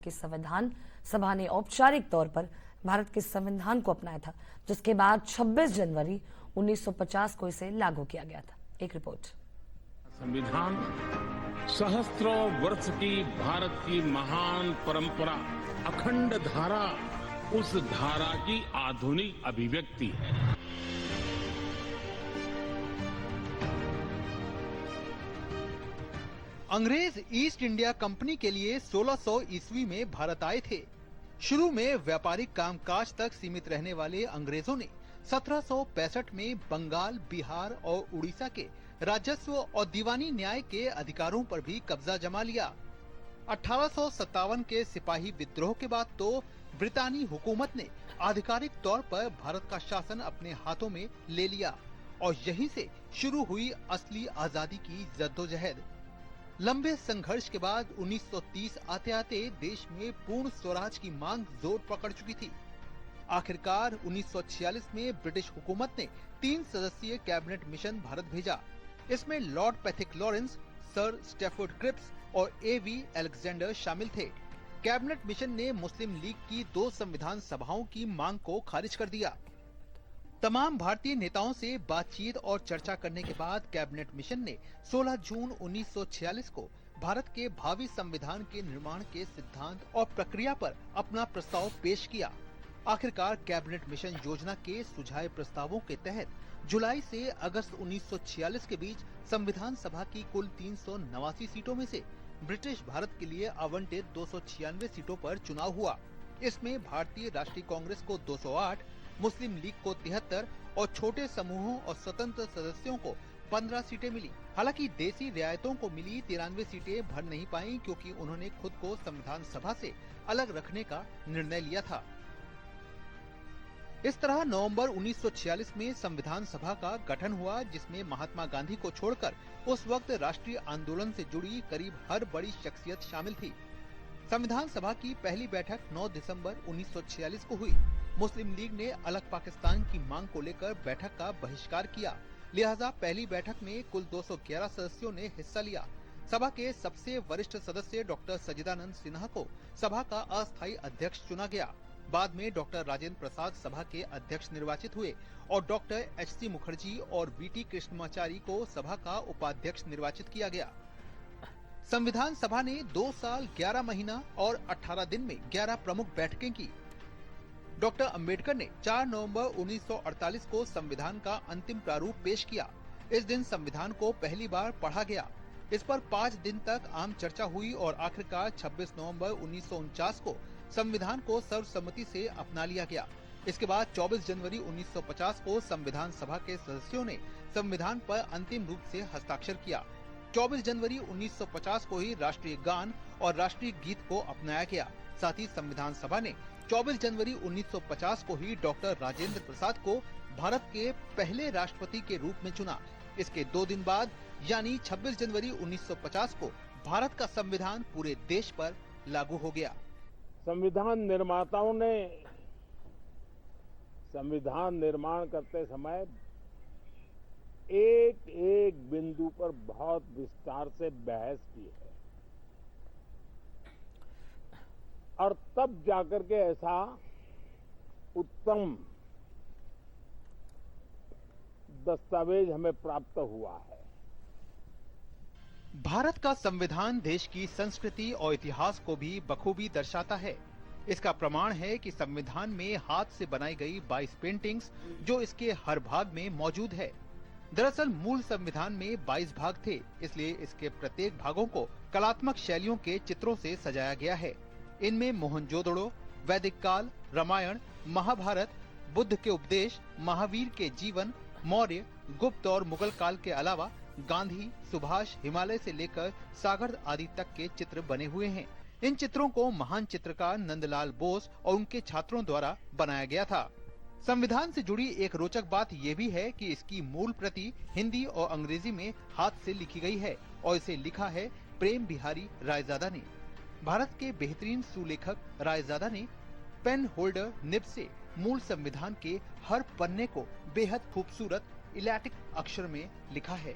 कि संविधान सभा ने औपचारिक तौर पर भारत के संविधान को अपनाया था, जिसके बाद 26 जनवरी 1950 को इसे लागू किया गया था। एक रिपोर्ट। संविधान सहस्त्रों वर्ष की भारत की महान परंपरा, अखंड धारा, उस धारा की आधुनिक अभिव्यक्ति है। अंग्रेज ईस्ट इंडिया कंपनी के लिए 1600 ईस्वी में भारत आए थे। शुरू में व्यापारिक कामकाज तक सीमित रहने वाले अंग्रेजों ने 1765 में बंगाल, बिहार और उड़ीसा के राजस्व और दीवानी न्याय के अधिकारों पर भी कब्जा जमा लिया। 1857 के सिपाही विद्रोह के बाद तो ब्रितानी हुकूमत ने आधिकारिक तौर पर भारत का शासन अपने हाथों में ले लिया और यहीं से शुरू हुई असली आजादी की जद्दोजहद। लंबे संघर्ष के बाद 1930 आते आते देश में पूर्ण स्वराज की मांग जोर पकड़ चुकी थी। आखिरकार 1946 में ब्रिटिश हुकूमत ने 3 सदस्यीय कैबिनेट मिशन भारत भेजा। इसमें Lord Pethick Lawrence, sir Stafford Cripps और एवी अलेक्जेंडर शामिल थे। कैबिनेट मिशन ने मुस्लिम लीग की 2 संविधान सभाओं की मांग को खारिज कर दिया। तमाम भारतीय नेताओं से बातचीत और चर्चा करने के बाद कैबिनेट मिशन ने 16 जून 1946 को भारत के भावी संविधान के निर्माण के सिद्धांत और प्रक्रिया पर अपना प्रस्ताव पेश किया। आखिरकार कैबिनेट मिशन योजना के सुझाए प्रस्तावों के तहत जुलाई से अगस्त 1946 के बीच संविधान सभा की कुल 389 सीटों में से ब्रिटिश भारत के लिए आवंटित 296 सीटों पर चुनाव हुआ। इसमें भारतीय राष्ट्रीय कांग्रेस को 208, मुस्लिम लीग को 73 और छोटे समूहों और स्वतंत्र सदस्यों को 15 सीटें मिली। हालांकि देसी रियायतों को मिली 93 सीटें भर नहीं पाईं क्योंकि उन्होंने खुद को संविधान सभा से अलग रखने का निर्णय लिया था। इस तरह नवंबर 1946 में संविधान सभा का गठन हुआ, जिसमें महात्मा गांधी को छोड़कर उस वक्त राष्ट्रीय आंदोलन से जुड़ी करीब हर बड़ी शख्सियत शामिल थी। संविधान सभा की पहली बैठक 9 दिसंबर 1946 को हुई। मुस्लिम लीग ने अलग पाकिस्तान की मांग को लेकर बैठक का बहिष्कार किया, लिहाजा पहली बैठक में कुल 211 सदस्यों ने हिस्सा लिया। सभा के सबसे वरिष्ठ सदस्य डॉक्टर सच्चिदानंद सिन्हा को सभा का अस्थायी अध्यक्ष चुना गया। बाद में डॉक्टर राजेंद्र प्रसाद सभा के अध्यक्ष निर्वाचित हुए और डॉक्टर एच.सी. मुखर्जी और वी.टी. कृष्णमाचारी को सभा का उपाध्यक्ष निर्वाचित किया गया। संविधान सभा ने 2 साल 11 महीना और 18 दिन में 11 प्रमुख बैठकें की। डॉक्टर अंबेडकर ने 4 नवंबर 1948 को संविधान का अंतिम प्रारूप पेश किया। इस दिन संविधान को पहली बार पढ़ा गया। इस पर 5 दिन तक आम चर्चा हुई और आखिरकार 26 नवंबर 1949 को संविधान को सर्वसम्मति से अपना लिया गया। इसके बाद 24 जनवरी 1950 को संविधान सभा के सदस्यों ने संविधान पर अंतिम रूप से हस्ताक्षर किया। 24 जनवरी 1950 को ही राष्ट्रीय गान और राष्ट्रीय गीत को अपनाया गया। साथ ही संविधान सभा ने 24 जनवरी 1950 को ही डॉक्टर राजेंद्र प्रसाद को भारत के पहले राष्ट्रपति के रूप में चुना। इसके 2 दिन बाद यानी 26 जनवरी 1950 को भारत का संविधान पूरे देश पर लागू हो गया। संविधान निर्माताओं ने संविधान निर्माण करते समय एक एक बिंदु पर बहुत विस्तार से बहस की है और तब जाकर के ऐसा उत्तम दस्तावेज हमें प्राप्त हुआ है। भारत का संविधान देश की संस्कृति और इतिहास को भी बखूबी दर्शाता है। इसका प्रमाण है कि संविधान में हाथ से बनाई गई 22 पेंटिंग्स जो इसके हर भाग में मौजूद है। दरअसल मूल संविधान में 22 भाग थे, इसलिए इसके प्रत्येक भागों को कलात्मक शैलियों के चित्रों से सजाया गया है। इनमें मोहनजोदड़ो, वैदिक काल, रामायण, महाभारत, बुद्ध के उपदेश, महावीर के जीवन, मौर्य, गुप्त और मुगल काल के अलावा गांधी, सुभाष, हिमालय से लेकर सागर आदि तक के चित्र बने हुए हैं। इन चित्रों को महान चित्रकार नंदलाल बोस और उनके छात्रों द्वारा बनाया गया था। संविधान से जुड़ी एक रोचक बात यह भी है कि इसकी मूल प्रति हिंदी और अंग्रेजी में हाथ से लिखी गई है और इसे लिखा है प्रेम बिहारी रायजादा ने। भारत के बेहतरीन सुलेखक रायजादा ने पेन होल्डर निब से मूल संविधान के हर पन्ने को बेहद खूबसूरत इलैटिक अक्षर में लिखा है।